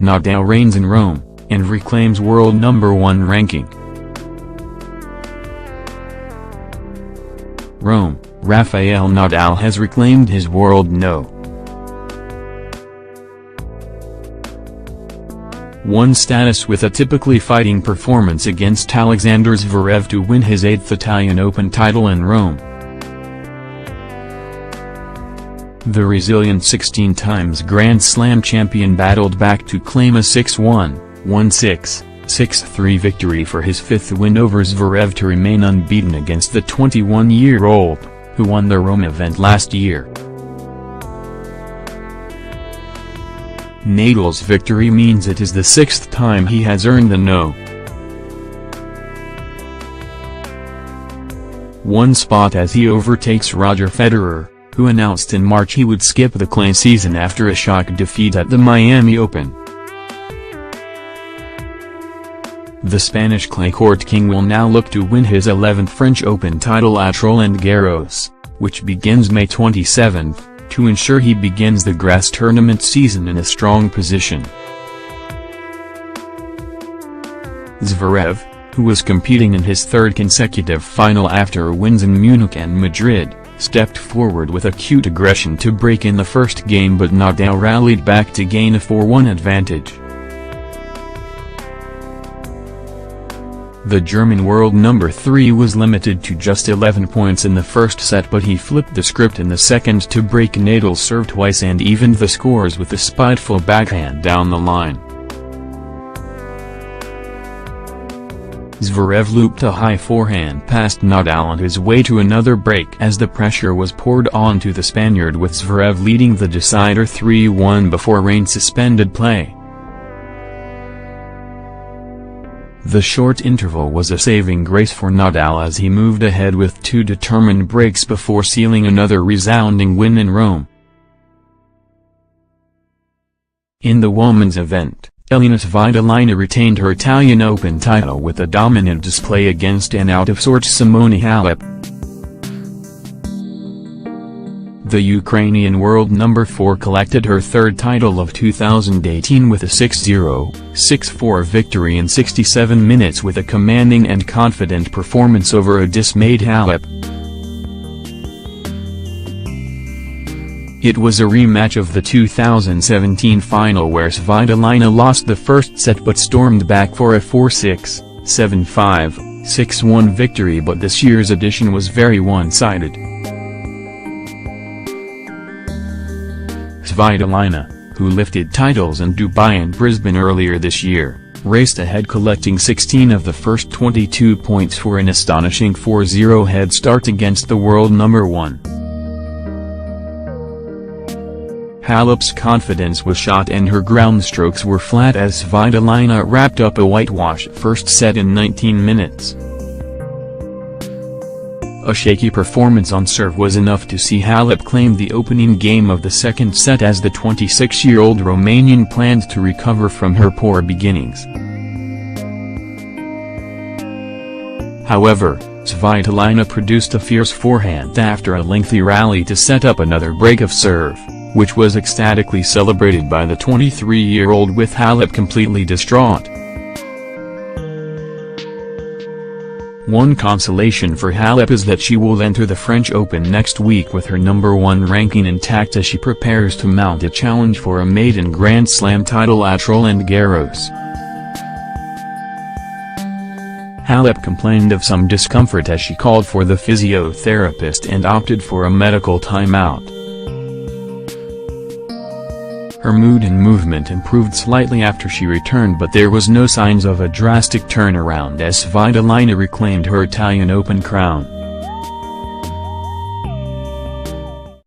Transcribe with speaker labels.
Speaker 1: Nadal reigns in Rome, and reclaims world #1 ranking. Rome, Rafael Nadal has reclaimed his world No.1 status with a typically fighting performance against Alexander Zverev to win his 8th Italian Open title in Rome. The resilient 16 times Grand Slam champion battled back to claim a 6-1, 1-6, 6-3 victory for his 5th win over Zverev to remain unbeaten against the 21-year-old, who won the Rome event last year. Nadal's victory means it is the 6th time he has earned the No.1 spot as he overtakes Roger Federer, who announced in March he would skip the clay season after a shock defeat at the Miami Open. The Spanish clay court king will now look to win his 11th French Open title at Roland Garros, which begins May 27, to ensure he begins the grass tournament season in a strong position. Zverev, who was competing in his 3rd consecutive final after wins in Munich and Madrid, stepped forward with acute aggression to break in the first game, but Nadal rallied back to gain a 4-1 advantage. The German world #3 was limited to just 11 points in the first set, but he flipped the script in the second to break Nadal's serve twice and evened the scores with a spiteful backhand down the line. Zverev looped a high forehand past Nadal on his way to another break as the pressure was poured onto the Spaniard, with Zverev leading the decider 3-1 before rain suspended play. The short interval was a saving grace for Nadal as he moved ahead with 2 determined breaks before sealing another resounding win in Rome. In the women's event, Elina Svitolina retained her Italian Open title with a dominant display against an out-of-sorts Simone Halep. The Ukrainian world #4 collected her 3rd title of 2018 with a 6-0, 6-4 victory in 67 minutes with a commanding and confident performance over a dismayed Halep. It was a rematch of the 2017 final where Svitolina lost the first set but stormed back for a 4-6, 7-5, 6-1 victory, but this year's edition was very one-sided. Svitolina, who lifted titles in Dubai and Brisbane earlier this year, raced ahead, collecting 16 of the first 22 points for an astonishing 4-0 head start against the world #1. Halep's confidence was shot and her ground strokes were flat as Svitolina wrapped up a whitewash first set in 19 minutes. A shaky performance on serve was enough to see Halep claim the opening game of the second set as the 26-year-old Romanian planned to recover from her poor beginnings. However, Svitolina produced a fierce forehand after a lengthy rally to set up another break of serve, which was ecstatically celebrated by the 23-year-old, with Halep completely distraught. One consolation for Halep is that she will enter the French Open next week with her #1 ranking intact as she prepares to mount a challenge for a maiden Grand Slam title at Roland Garros. Halep complained of some discomfort as she called for the physiotherapist and opted for a medical timeout. Her mood and movement improved slightly after she returned, but there was no signs of a drastic turnaround as Svitolina reclaimed her Italian Open crown.